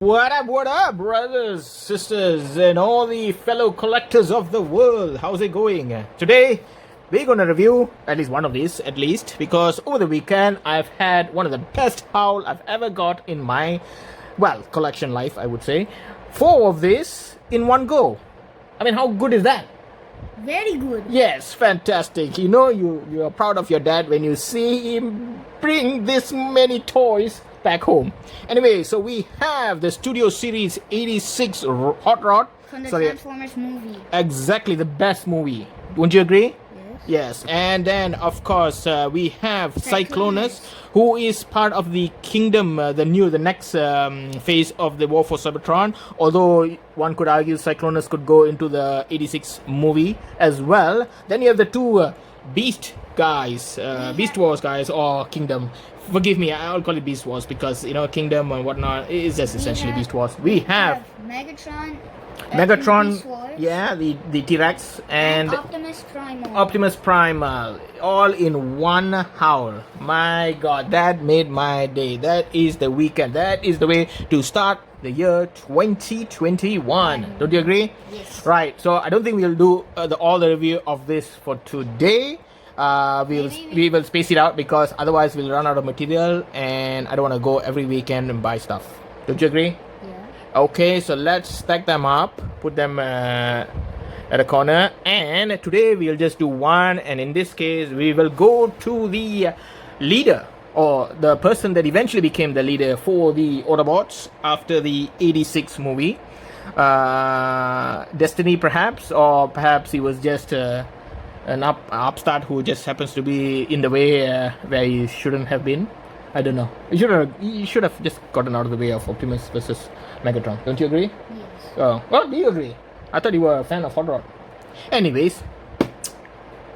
What up, brothers, sisters, and all the fellow collectors of the world? How's it going? Today, we're gonna review at least one of these, because over the weekend, I've had one of the best haul I've ever got in my, collection life, I would say. 4 of these in one go. I mean, how good is that? Very good. Yes, fantastic. You know, you are proud of your dad when you see him bring this many toys back home. Anyway, so we have the Studio Series 86 Hot Rod. From the Transformers movie. Exactly, the best movie. Wouldn't you agree? Yes. Yes, and then of course we have Cyclonus, who is part of the Kingdom, the next phase of the War for Cybertron. Although one could argue Cyclonus could go into the 86 movie as well. Then you have the 2 Beast guys, Beast Wars guys, or Kingdom. Forgive me, I'll call it Beast Wars because Kingdom and whatnot is just essentially Beast Wars. We have Megatron, yeah, the T-Rex, and Optimus Primal, all in one howl. My god, that made my day. That is the weekend. That is the way to start the year 2021. Don't you agree? Yes. Right, so I don't think we'll do all the review of this for today. We will space it out because otherwise we'll run out of material, and I don't want to go every weekend and buy stuff. Don't you agree? Okay, so let's stack them up, put them at a corner, and today we'll just do one, and in this case we will go to the leader, or the person that eventually became the leader for the Autobots after the 86 movie. Destiny perhaps, or perhaps he was just an upstart who just happens to be in the way where he shouldn't have been. I don't know. You should have just gotten out of the way of Optimus versus Megatron. Don't you agree? Yes. Oh, well, do you agree? I thought you were a fan of Hot Rod. Anyways,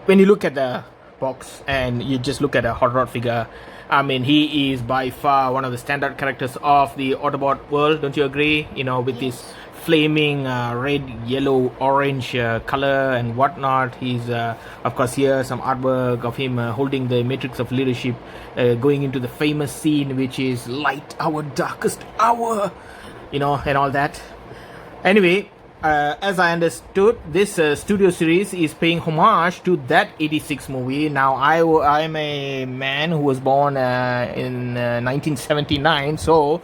when you look at the box and you just look at a Hot Rod figure, I mean, he is by far one of the standard characters of the Autobot world. Don't you agree? With this flaming red, yellow, orange color and whatnot. He's of course here some artwork of him holding the matrix of leadership, going into the famous scene which is light our darkest hour, and all that. Anyway, as I understood, this studio series is paying homage to that 86 movie. Now I'm a man who was born in 1979, so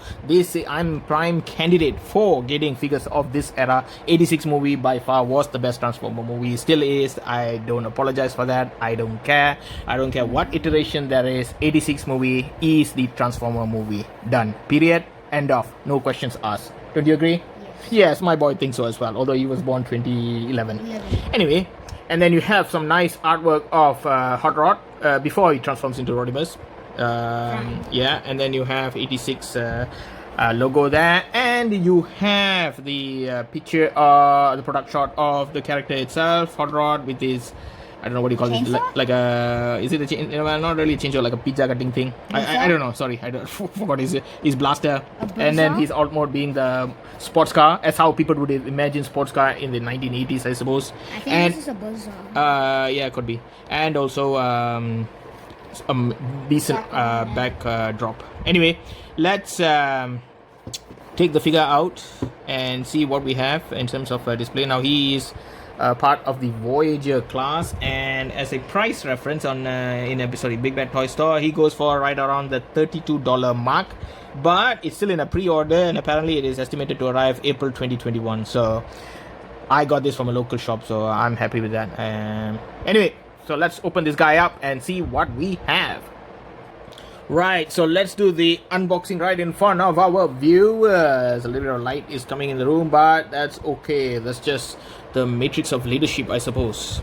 I'm prime candidate for getting figures of this era. 86 movie by far was the best Transformer movie, still is. I don't apologize for that. I don't care what iteration there is. 86 movie is the Transformer movie. Done, period, end of, no questions asked. Don't you agree? Yes, my boy thinks so as well, although he was born 2011. Anyway, and then you have some nice artwork of Hot Rod before he transforms into Rodimus. Yeah, and then you have 86 logo there, and you have the picture, the product shot of the character itself, Hot Rod, with his, I don't know what you call it, like a, is it a chain? Not really a chainsaw, like a pizza cutting thing. I don't know, sorry, I don't forgot his blaster. And then his alt mode being the sports car, as how people would imagine sports car in the 1980s, I suppose. I think this is a buzzsaw. Yeah, could be. And also decent back drop. Anyway, let's take the figure out and see what we have in terms of display. Now he is part of the Voyager class, and as a price reference on Big Bad Toy Store, he goes for right around the $32 mark, but it's still in a pre-order, and apparently it is estimated to arrive April 2021. So I got this from a local shop, so I'm happy with that. Anyway, so let's open this guy up and see what we have. Right, so let's do the unboxing right in front of our viewers. A little bit of light is coming in the room, but that's okay. That's just the matrix of leadership, I suppose.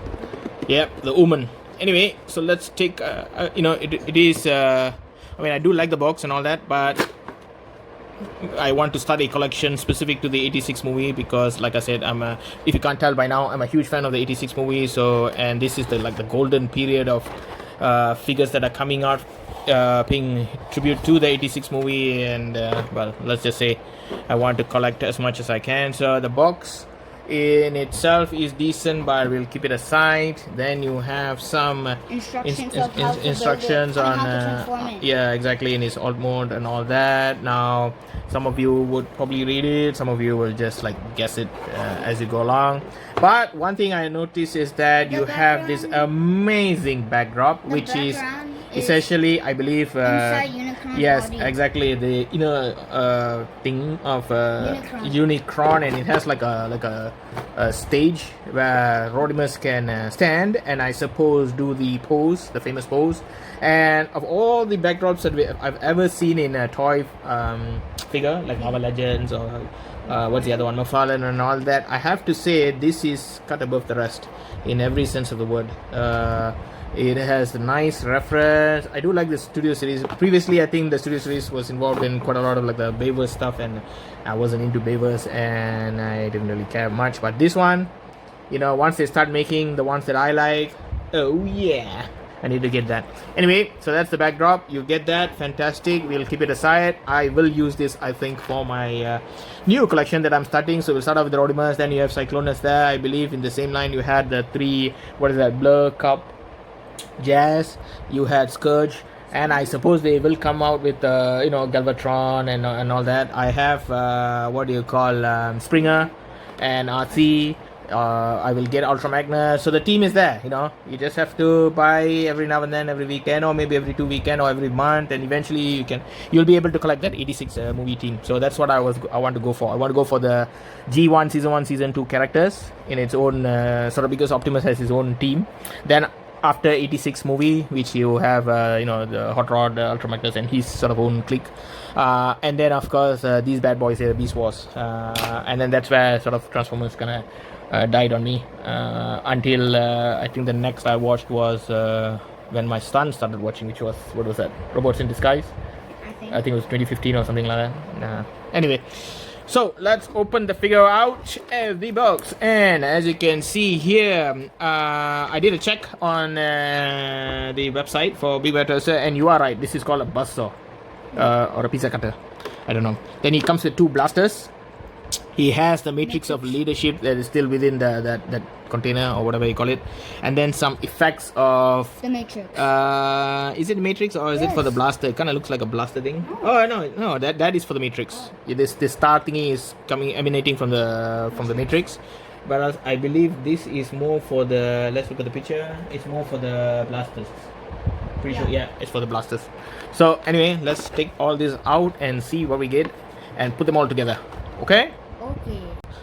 Yep, the woman. Anyway, so let's take, it is, I mean, I do like the box and all that, but I want to start a collection specific to the 86 movie because, like I said, if you can't tell by now, I'm a huge fan of the 86 movie. So, and this is the golden period of figures that are coming out, paying tribute to the 86 movie, and let's just say I want to collect as much as I can. So the box in itself is decent, but we'll keep it aside. Then you have some instructions on yeah, exactly, in its alt mode and all that. Now some of you would probably read it, some of you will just like guess it as you go along. But one thing I noticed is that you have this amazing backdrop, which is essentially, I believe, yes, body. exactly, the inner thing of Unicron, and it has like a stage where Rodimus can stand and I suppose do the pose, the famous pose. And of all the backdrops that I've ever seen in a toy figure like Marvel Legends or what's the other one, McFarlane and all that, I have to say this is cut above the rest in every sense of the word. It has a nice reference. I do like the Studio Series. Previously, I think the Studio Series was involved in quite a lot of like the Bayverse stuff, and I wasn't into Bayverse and I didn't really care much. But this one, you know, once they start making the ones that I like, oh yeah, I need to get that. Anyway, so that's the backdrop. You get that, fantastic. We'll keep it aside. I will use this, I think, for my new collection that I'm starting. So we'll start off with the Rodimus, then you have Cyclonus there. I believe in the same line you had the three, what is that, Blur, Cup, Jazz, you had Scourge, and I suppose they will come out with you know, Galvatron and all that. I have what do you call, Springer and RC. I will get Ultra Magnus. So the team is there, you know. You just have to buy every now and then, every weekend, or maybe every 2 weekend, or every month, and eventually you'll be able to collect that 86 movie team. So that's what I want to go for. I want to go for the G1 season 1 season 2 characters in its own sort of, because Optimus has his own team. Then after 86 movie, which you have you know, the Hot Rod, Ultra Magnus and his sort of own clique, and then of course these bad boys here, Beast Wars, and then that's where sort of Transformers kind of died on me until I think the next I watched was when my son started watching, which was, what was that, Robots in Disguise. I think it was 2015 or something like that. Anyway, so let's open the figure out of the box, and as you can see here, I did a check on the website for BBTS, and you are right, this is called a buzzsaw or a pizza cutter, I don't know. Then he comes with two blasters. He has the matrix of leadership that is still within that container or whatever you call it, and then some effects of the matrix. Is it matrix or is it for the blaster? It kind of looks like a blaster thing. Oh no, that is for the matrix. This star thingy is emanating from the matrix, but I believe this is more for the, let's look at the picture, it's more for the blasters. Pretty sure, yeah, it's for the blasters. So anyway, let's take all this out and see what we get and put them all together. Okay.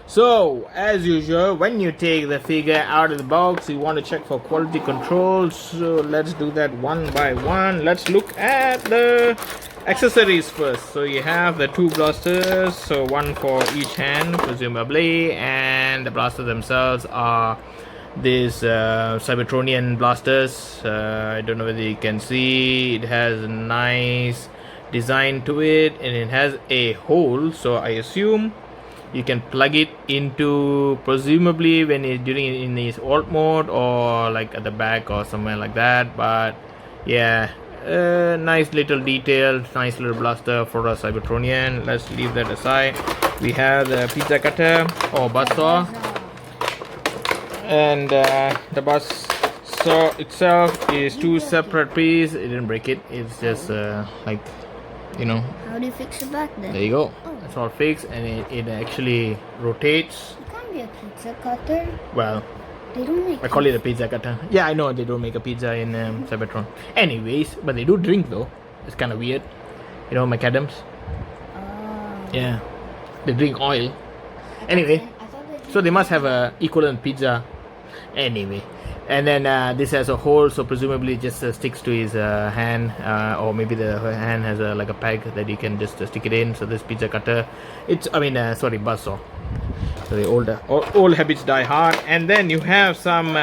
So as usual, when you take the figure out of the box, you want to check for quality control. So let's do that one by one. Let's look at the accessories first. So you have the two blasters, so one for each hand presumably, and the blasters themselves are these Cybertronian blasters. I don't know whether you can see, it has a nice design to it, and it has a hole, so I assume you can plug it into, presumably when it's in his alt mode, or like at the back or somewhere like that. But yeah, nice little detail, nice little blaster for a Cybertronian. Let's leave that aside. We have the pizza cutter or buzzsaw, and the buzzsaw itself is two separate pieces. It didn't break it, it's just like, you know. How do you fix it back then? There you go. It's all fixed, and it actually rotates. It can't be a pizza cutter. Well, they don't make. I call it a pizza cutter. Yeah, I know they don't make a pizza in Cybertron. Anyways, but they do drink though. It's kind of weird, you know, macadams. Yeah, they drink oil. Anyway, so they must have a equivalent pizza. Anyway, and then this has a hole, so presumably it just sticks to his hand, or maybe the hand has like a peg that you can just stick it in. So this pizza cutter, it's, sorry, buzzsaw. So the old habits die hard. And then you have some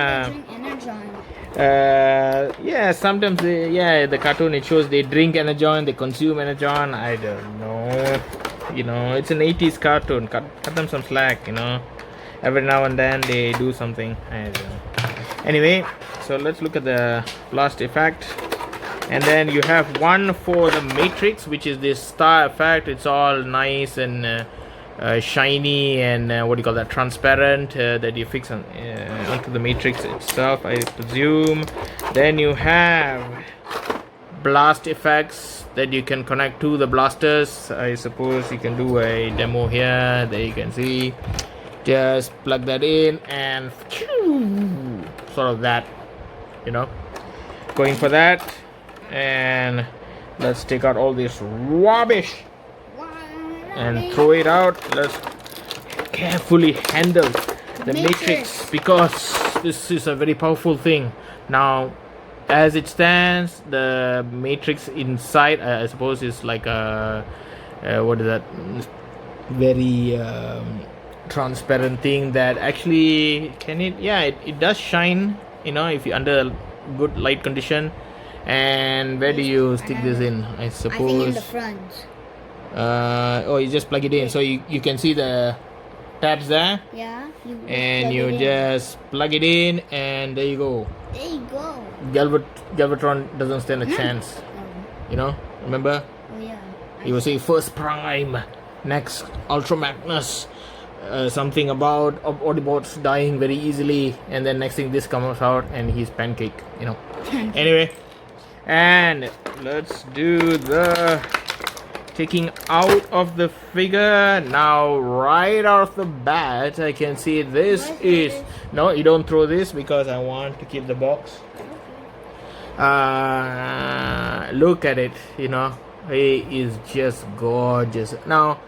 yeah, sometimes the cartoon, it shows they drink energon, they consume energon. I don't know, you know, it's an 80s cartoon. Cut them some slack, you know. Every now and then they do something. I don't know. Anyway, so let's look at the blast effect, and then you have one for the matrix, which is this star effect. It's all nice and shiny and what do you call that, transparent, that you fix on onto the matrix itself, I presume. Then you have blast effects that you can connect to the blasters. I suppose you can do a demo here. There you can see, just plug that in and sort of that, you know, going for that. And let's take out all this rubbish and throw it out. Let's carefully handle the matrix, because this is a very powerful thing. Now, as it stands, the matrix inside, I suppose, is like a what is that, very transparent thing that actually it does shine, you know, if you under good light condition. And where do you stick this in? I suppose I think in the front. You just plug it in, so you can see the tabs there. Yeah. And you just plug it in, and there you go. There you go. Galvatron doesn't stand a chance. You know, remember? Oh yeah. He was saying first prime, next Ultra Magnus, something about Autobots dying very easily, and then next thing this comes out and he's pancake, you know. Anyway, and let's do the taking out of the figure. Now right off the bat, I can see this is, no, you don't throw this because I want to keep the box. Look at it, you know, he is just gorgeous. Now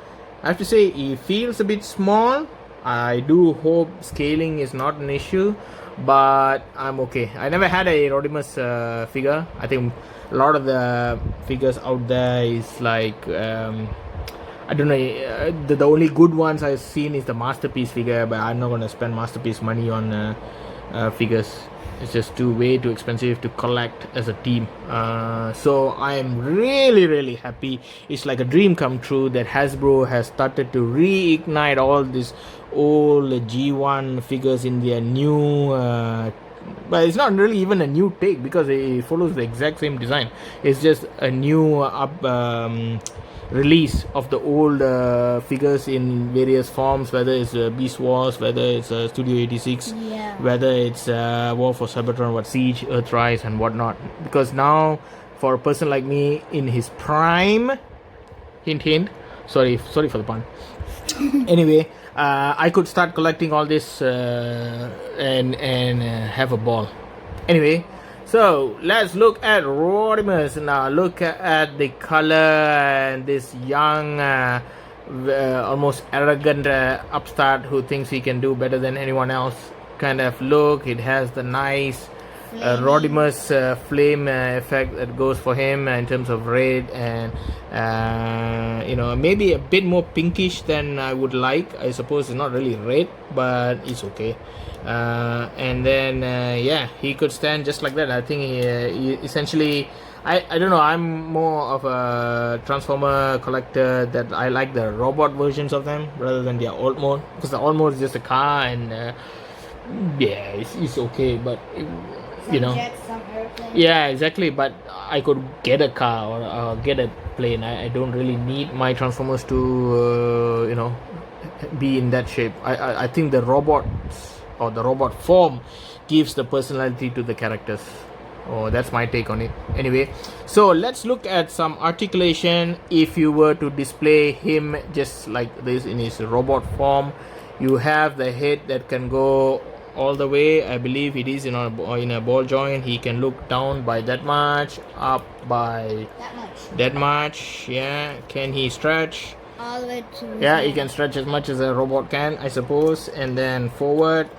I have to say, he feels a bit small. I do hope scaling is not an issue, but I'm okay. I never had a Rodimus figure. I think a lot of the figures out there is like, I don't know, the only good ones I've seen is the Masterpiece figure, but I'm not going to spend Masterpiece money on figures. It's just way too expensive to collect as a team. So I am really happy. It's like a dream come true that Hasbro has started to reignite all these old G1 figures in their new, but it's not really even a new take, because it follows the exact same design. It's just a new release of the old figures in various forms, whether it's Beast Wars, whether it's Studio 86, whether it's War for Cybertron, Siege, Earthrise, and whatnot. Because now, for a person like me in his prime, hint, sorry for the pun. Anyway, I could start collecting all this and have a ball. Anyway, so let's look at Rodimus now. Look at the color and this young, almost arrogant upstart who thinks he can do better than anyone else kind of look. It has the nice Rodimus flame effect that goes for him in terms of red, and you know, maybe a bit more pinkish than I would like. I suppose it's not really red, but it's okay. And then yeah, he could stand just like that. I think he essentially, I don't know, I'm more of a Transformer collector, that I like the robot versions of them rather than their old mode, because the old mode is just a car, and yeah, it's okay, but you know, yeah, exactly. But I could get a car or get a plane. I don't really need my Transformers to you know, be in that shape. I think the robots or the robot form gives the personality to the characters. Oh, that's my take on it. Anyway, so let's look at some articulation. If you were to display him just like this in his robot form, you have the head that can go all the way. I believe it is in a ball joint. He can look down by that much, up by that much. Yeah, can he stretch all the way to, yeah, he can stretch as much as a robot can, I suppose. And then forward,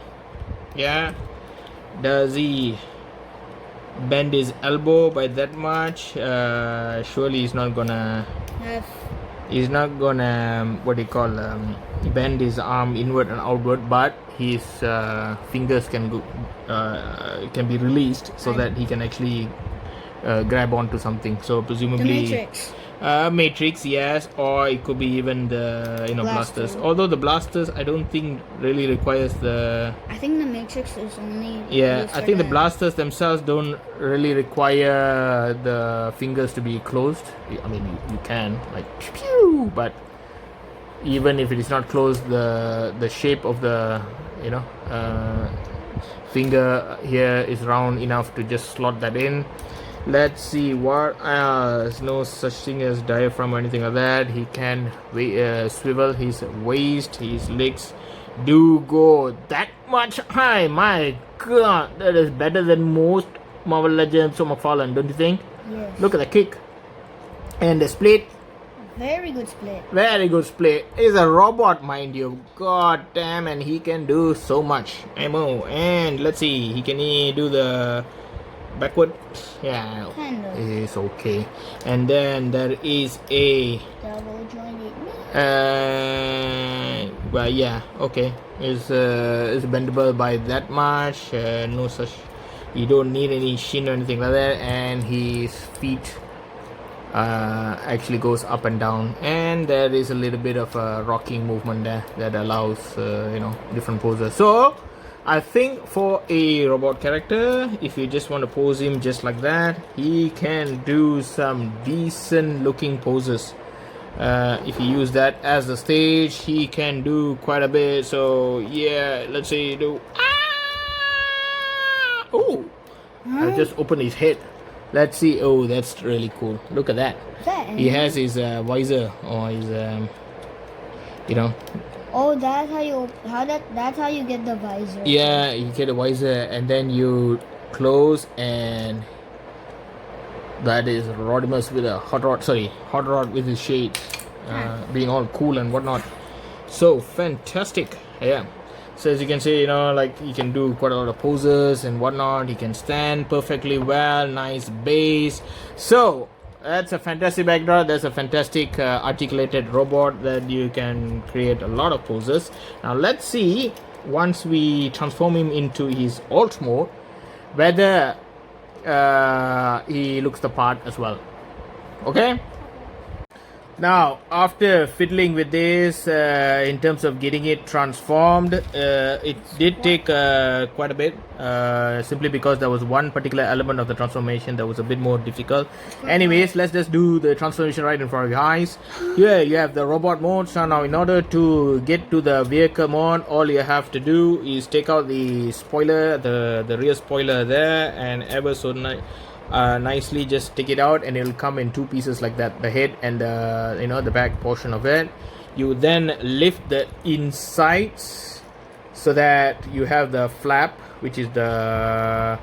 yeah, does he bend his elbow by that much? Surely he's not gonna what do you call, bend his arm inward and outward, but his fingers can go, can be released so that he can actually grab onto something. So presumably the Matrix. Matrix, yes, or it could be even the, you know, blasters. Although the blasters, I don't think really requires the. I think the Matrix is only. Yeah, I think the blasters themselves don't really require the fingers to be closed. I mean, you can like pew, but even if it is not closed, the shape of the finger here is round enough to just slot that in. Let's see what else. No such thing as diaphragm or anything like that. He can swivel his waist. His legs do go that much high. My god, that is better than most Marvel Legends of McFarlane, don't you think? Yes. Look at the kick and the split. Very good split. Very good split. He's a robot, mind you. God damn, and he can do so much ammo. And let's see, he can do the backward. Yeah, Kind of. it's okay. And then there is a Double jointed. well, yeah, okay. It's bendable by that much. No such. You don't need any shin or anything like that. And his feet actually goes up and down, and there is a little bit of a rocking movement there that allows different poses. So I think for a robot character, if you just want to pose him just like that, he can do some decent looking poses. If you use that as the stage, he can do quite a bit. So yeah, let's say you do oh, I just opened his head. Let's see. Oh, that's really cool. Look at that. He has his visor or his Oh, that's how you get the visor. yeah, you get a visor and then you close, and that is Rodimus with a hot rod with his shades, being all cool and whatnot. So fantastic. Yeah. So as you can see, like he can do quite a lot of poses and whatnot. He can stand perfectly well, nice base. So that's a fantastic backdrop. That's a fantastic articulated robot that you can create a lot of poses. Now let's see, once we transform him into his alt mode, whether he looks the part as well. Okay. Now, after fiddling with this, in terms of getting it transformed, it did take quite a bit, simply because there was one particular element of the transformation that was a bit more difficult. Anyways, let's just do the transformation right in front of your eyes. Here you have the robot mode. So now, in order to get to the vehicle mode, all you have to do is take out the spoiler, the rear spoiler there, and ever so nicely just take it out, and it'll come in two pieces like that, the head and the back portion of it. You then lift the insides so that you have the flap, which is the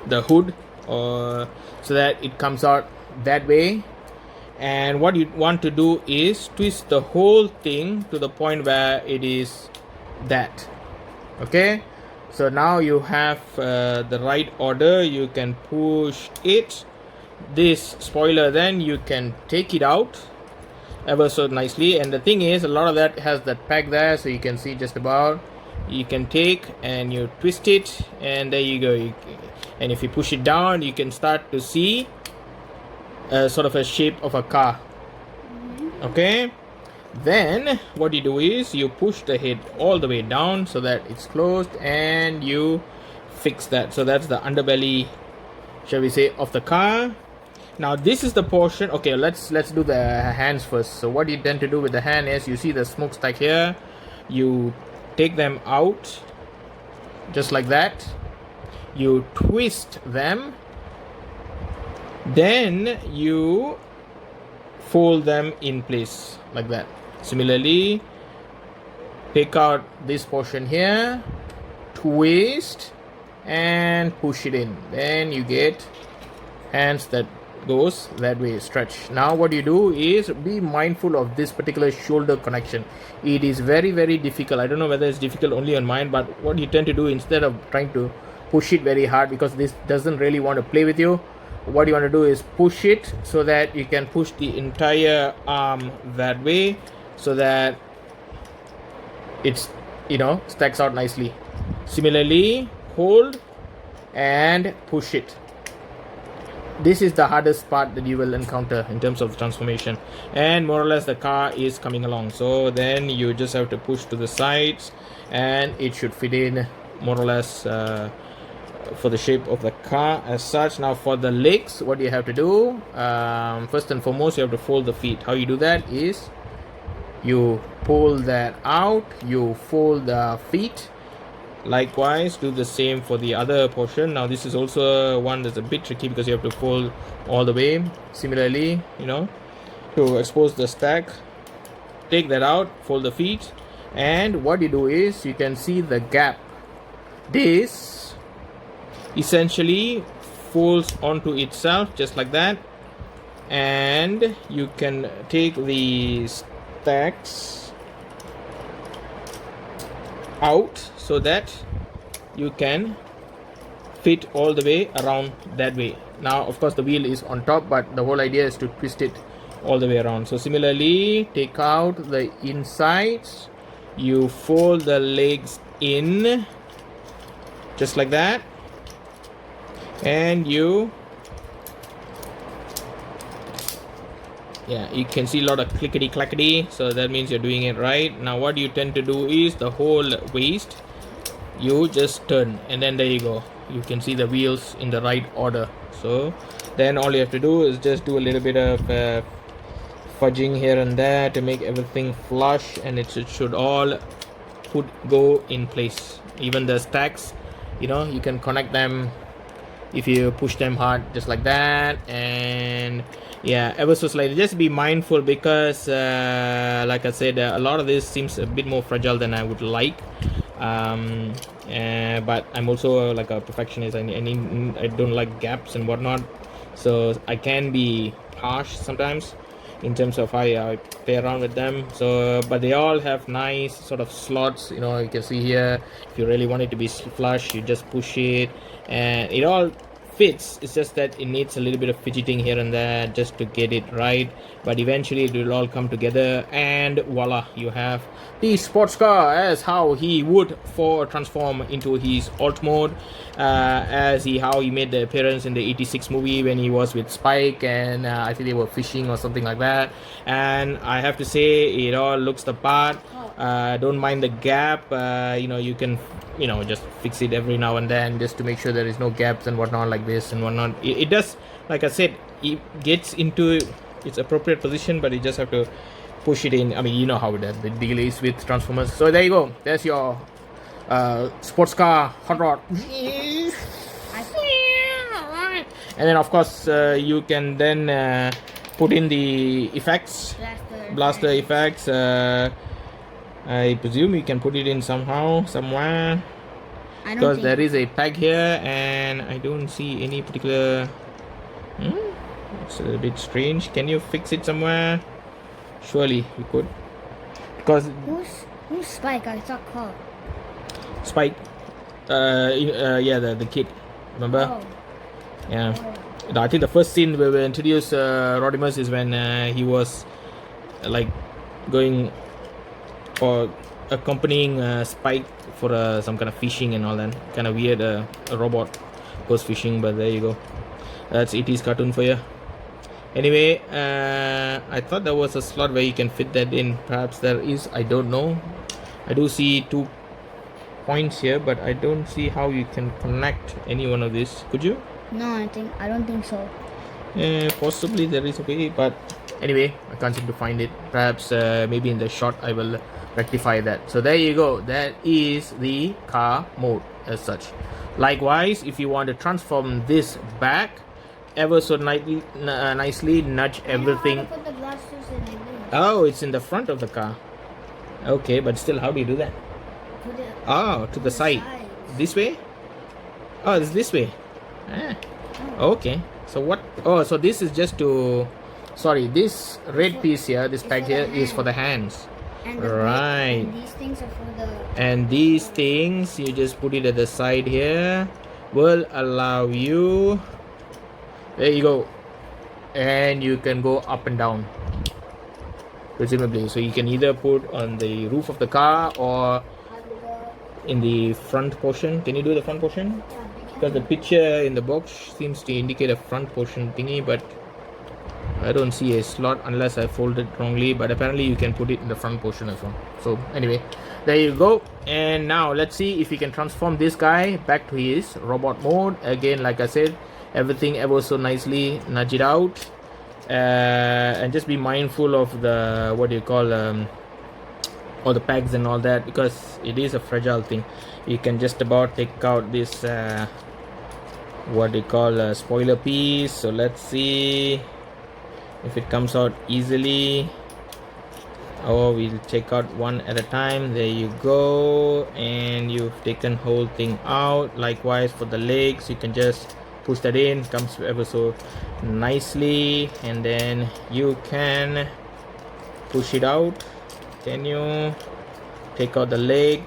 the hood, so that it comes out that way. And what you want to do is twist the whole thing to the point where it is that. Okay, so now you have the right order. You can push it, this spoiler, then you can take it out ever so nicely. And the thing is, a lot of that has that peg there, so you can see just about. You can take and you twist it, and there you go. And if you push it down, you can start to see sort of a shape of a car. Okay, then what you do is you push the head all the way down so that it's closed, and you fix that. So that's the underbelly, shall we say, of the car. Now this is the portion. Okay, let's do the hands first. So what you tend to do with the hand is, you see the smokestack here, you take them out just like that, you twist them, then you fold them in place like that. Similarly, take out this portion here, twist and push it in, then you get hands that goes that way, stretch. Now what you do is be mindful of this particular shoulder connection. It is very, very difficult. I don't know whether it's difficult only on mine, but what you tend to do, instead of trying to push it very hard, because this doesn't really want to play with you, what you want to do is push it so that you can push the entire arm that way, so that it's stacks out nicely. Similarly, hold and push it. This is the hardest part that you will encounter in terms of transformation, and more or less the car is coming along. So then you just have to push to the sides, and it should fit in more or less for the shape of the car as such. Now for the legs, what you have to do, first and foremost, you have to fold the feet. How you do that is you pull that out, you fold the feet. Likewise, do the same for the other portion. Now this is also one that's a bit tricky because you have to fold all the way. Similarly, to expose the stack, take that out, fold the feet, and what you do is you can see the gap. This essentially folds onto itself just like that, and you can take the stacks out so that you can fit all the way around that way. Now of course the wheel is on top, but the whole idea is to twist it all the way around. So similarly, take out the insides, you fold the legs in just like that, and you can see a lot of clickety clackety, so that means you're doing it right. Now what you tend to do is the whole waist you just turn, and then there you go, you can see the wheels in the right order. So then all you have to do is just do a little bit of fudging here and there to make everything flush, and it should all go in place. Even the stacks, you can connect them if you push them hard just like that, and ever so slightly. Just be mindful because like I said, a lot of this seems a bit more fragile than I would like, but I'm also like a perfectionist. I don't like gaps and whatnot, so I can be harsh sometimes in terms of how I play around with them. So but they all have nice sort of slots. You can see here, if you really want it to be flush, you just push it and it all fits. It's just that it needs a little bit of fidgeting here and there just to get it right, but eventually it will all come together, and voila, you have the sports car as how he would transform into his alt mode, how he made the appearance in the 86 movie when he was with Spike, and I think they were fishing or something like that. And I have to say, it all looks the part. Don't mind the gap. You can just fix it every now and then just to make sure there is no gaps and whatnot like this and whatnot. It does, like I said, it gets into its appropriate position, but you just have to push it in. I mean, you know how the deal is with Transformers. So there you go, there's your sports car hot rod. And then of course you can then put in the effects, blaster effects. I presume you can put it in somewhere, because there is a peg here and I don't see any particular. It's a bit strange. Can you fix it somewhere? Surely you could, because who's Spike? I thought called Spike, the kid, remember? I think the first scene where we introduce Rodimus is when he was like going or accompanying Spike for some kind of fishing and all that. Kind of weird. A robot goes fishing, but there you go. That's 80s cartoon for you. Anyway, I thought there was a slot where you can fit that in. Perhaps there is, I don't know. I do see 2 points here, but I don't see how you can connect any one of these. Could you? No, I don't think so. Possibly there is a way, but anyway, I can't seem to find it. Perhaps maybe in the shot I will rectify that. So there you go, that is the car mode as such. Likewise, if you want to transform this back, ever so nicely nudge everything. Put the blasters in like this. Oh, it's in the front of the car. Okay, but still, how do you do that? Put it To the side. sides. This way? Oh, it's this way. Okay, so what? Oh, so this is just to, sorry, this red piece here, this peg here is for the hands. And Right. And these things are for the. And these things, you just put it at the side here, will allow you, there you go, and you can go up and down, presumably. So you can either put on the roof of the car or in the front portion. Can you do the front portion? Because the picture in the box seems to indicate a front portion thingy, but I don't see a slot unless I fold it wrongly. But apparently you can put it in the front portion as well. So anyway, There you go. And now let's see if we can transform this guy back to his robot mode. Again, like I said, everything ever so nicely, nudge it out. And just be mindful of the, what do you call, all the pegs and all that, because it is a fragile thing. You can just about take out this, what do you call, a spoiler piece. So let's see if it comes out easily. Oh, we'll check out one at a time. There you go, and you've taken whole thing out. Likewise for the legs, you can just push that in, comes ever so nicely, and then you can push it out. Can you take out the leg?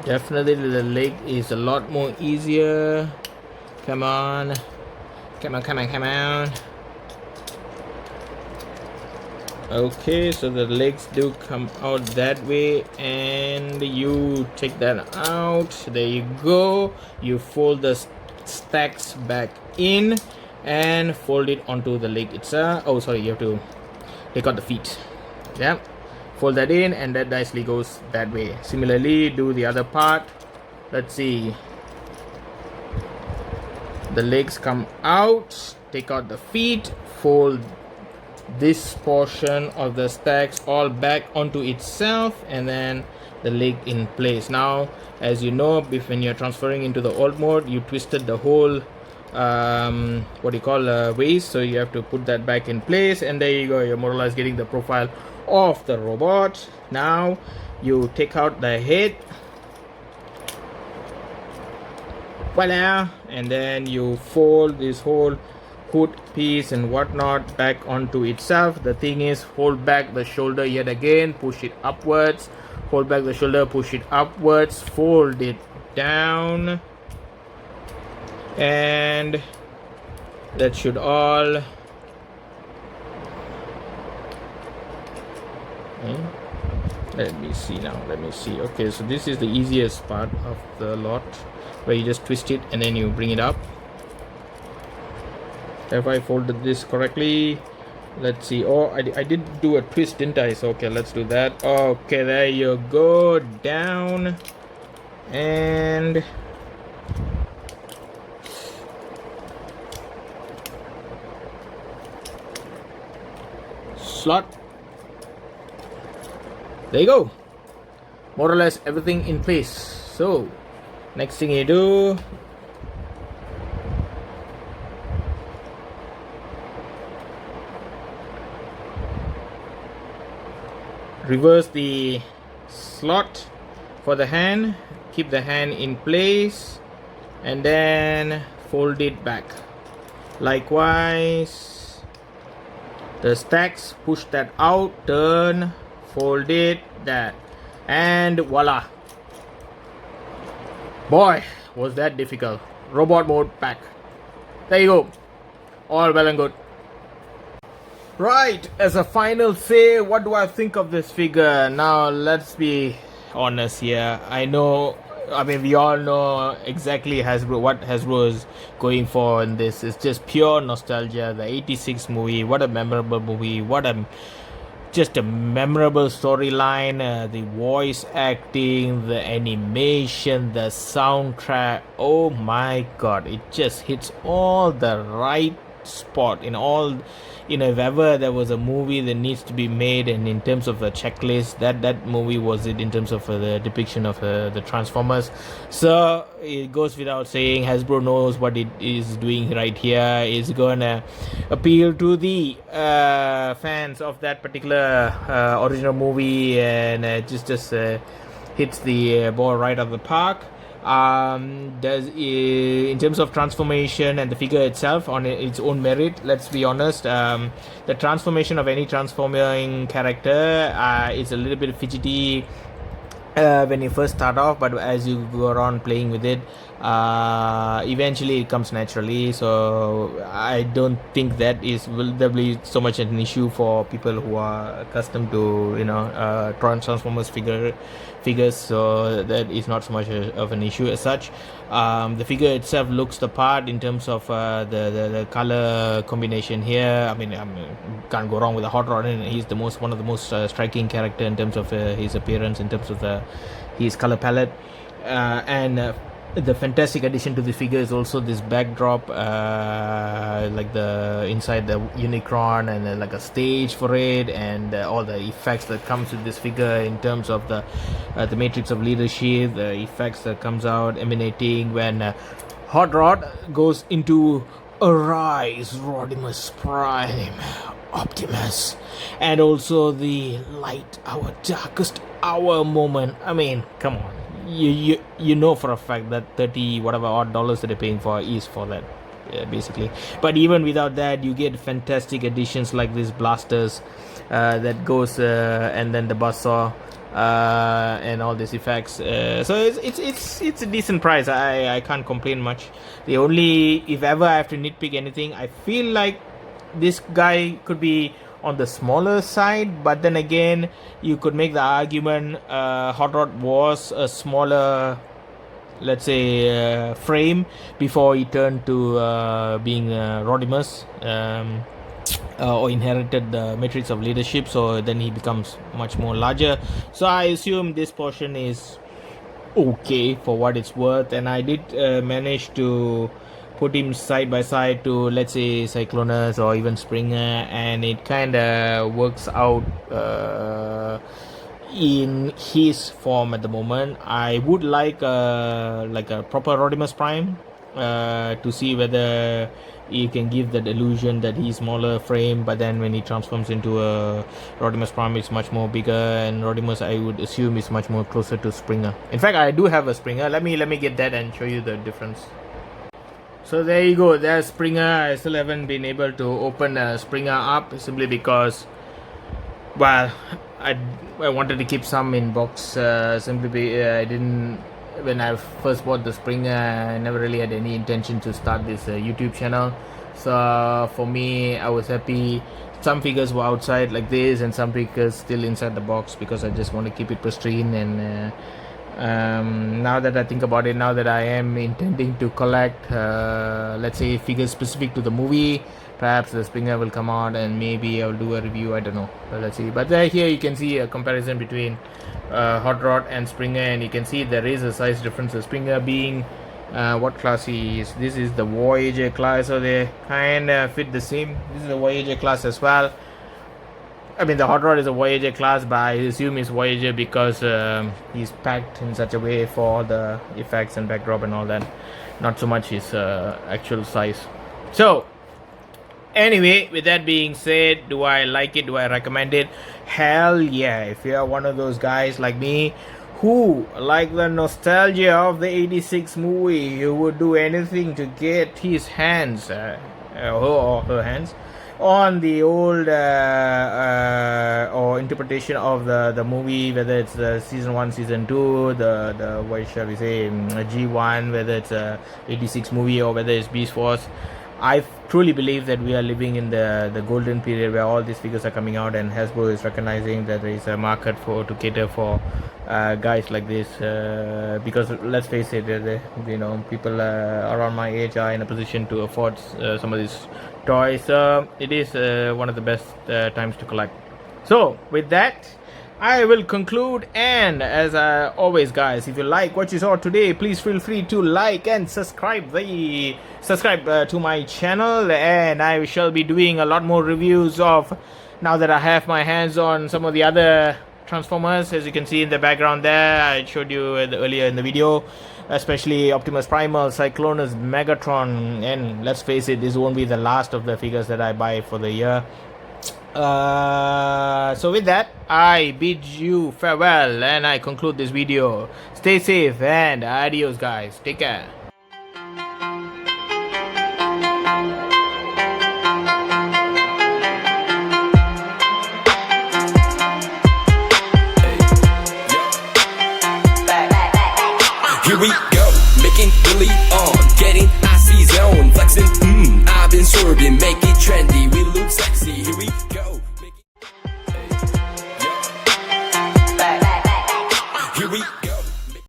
Definitely the leg is a lot more easier. Come on. Come on. Okay, so the legs do come out that way, and you take that out. There you go. You fold the stacks back in and fold it onto the leg itself. Oh, sorry, you have to take out the feet. Yeah, fold that in, and that nicely goes that way. Similarly, do the other part. Let's see. The legs come out, take out the feet, fold this portion of the stacks all back onto itself, and then the leg in place. Now, as you know, when you're transferring into the old mode, you twisted the whole what do you call, waist, so you have to put that back in place, and there you go. You're more or less getting the profile of the robot. Now you take out the head, voila, and then you fold this whole hood piece and whatnot back onto itself. The thing is, hold back the shoulder yet again, push it upwards, hold back the shoulder, push it upwards, fold it down, and that should all let me see now. Okay, so this is the easiest part of the lot, where you just twist it and then you bring it up. Have I folded this correctly? Let's see. Oh, I did do a twist, didn't I? So okay, let's do that. Okay, there you go, down, and slot. There you go, more or less everything in place. So next thing you do, reverse the slot for the hand, keep the hand in place, and then fold it back. Likewise, the stacks, push that out, turn, fold it, that, and voila. Boy, was that difficult. Robot mode back. There you go. All well and good. Right, as a final say, what do I think of this figure? Now, let's be honest here. I mean, we all know exactly what Hasbro is going for in this. It's just pure nostalgia. The 86 movie, what a memorable movie. Just a memorable storyline, the voice acting, the animation, the soundtrack. Oh my god, it just hits all the right spot if ever there was a movie that needs to be made, and in terms of the checklist, that movie was it, in terms of the depiction of the Transformers. So it goes without saying, Hasbro knows what it is doing right here. It's gonna appeal to the fans of that particular original movie, and just hits the ball right out of the park. In terms of transformation and the figure itself on its own merit, let's be honest, the transformation of any transforming character is a little bit fidgety, when you first start off, but as you go around playing with it, eventually it comes naturally. So I don't think that will be so much an issue for people who are accustomed to Transformers figures. So that is not so much of an issue as such. The figure itself looks the part in terms of the color combination here. I mean, can't go wrong with a Hot Rod, and he's one of the most striking character in terms of his appearance, in terms of his color palette, and the fantastic addition to the figure is also this backdrop, like the inside the Unicron, and like a stage for it, and all the effects that comes with this figure in terms of the matrix of leadership, the effects that comes out emanating when Hot Rod goes into Arise, Rodimus Prime, Optimus, and also the light our darkest hour moment. I mean, come on. You know for a fact that 30 whatever odd dollars that they're paying for is for that, basically. But even without that, you get fantastic additions like these blasters that goes, and then the buzzsaw, and all these effects. So it's a decent price. I can't complain much. The only, if ever I have to nitpick anything, I feel like this guy could be on the smaller side, but then again, you could make the argument Hot Rod was a smaller, let's say, frame before he turned to being Rodimus, or inherited the matrix of leadership. So then he becomes much more larger. So I assume this portion is okay for what it's worth, and I did manage to put him side by side to, let's say, Cyclonus or even Springer, and it kind of works out in his form at the moment. I would like a proper Rodimus Prime to see whether you can give that illusion that he's smaller frame, but then when he transforms into a Rodimus Prime, it's much more bigger, and Rodimus, I would assume, is much more closer to Springer. In fact, I do have a Springer. Let me get that and show you the difference. So there you go, there's Springer. I still haven't been able to open Springer up, simply because, well, I wanted to keep some in box, I didn't, when I first bought the Springer, I never really had any intention to start this YouTube channel. So for me, I was happy some figures were outside like this and some figures still inside the box, because I just want to keep it pristine. And now that I think about it, now that I am intending to collect let's say figures specific to the movie, perhaps the Springer will come out and maybe I'll do a review, I don't know. Let's see. But here you can see a comparison between Hot Rod and Springer, and you can see there is a size difference. The Springer being what class he is, this is the Voyager class, so they kind of fit the same. This is the Voyager class as well. I mean, the Hot Rod is a Voyager class, but I assume it's Voyager because he's packed in such a way for all the effects and backdrop and all that, not so much his actual size. So anyway, with that being said, do I like it? Do I recommend it? Hell yeah. If you are one of those guys like me who like the nostalgia of the 86 movie, who would do anything to get his hands or her hands on the old or interpretation of the movie, whether it's the season 1, season 2, the what shall we say, G1, whether it's a 86 movie or whether it's Beast Force. I truly believe that we are living in the golden period where all these figures are coming out, and Hasbro is recognizing that there is a market to cater for guys like this, because let's face it, people around my age are in a position to afford some of these toys. It is one of the best times to collect. So with that, I will conclude, and as always guys, if you like what you saw today, please feel free to like and subscribe to my channel, and I shall be doing a lot more reviews of, now that I have my hands on some of the other Transformers. As you can see in the background there, I showed you earlier in the video, especially Optimus Primal, Cyclonus, Megatron, and let's face it, this won't be the last of the figures that I buy for the year. So with that, I bid you farewell and I conclude this video. Stay safe and adios guys, take care. really on. Getting icy zone, flexing, I've been sorbing, make it trendy. We look sexy, here we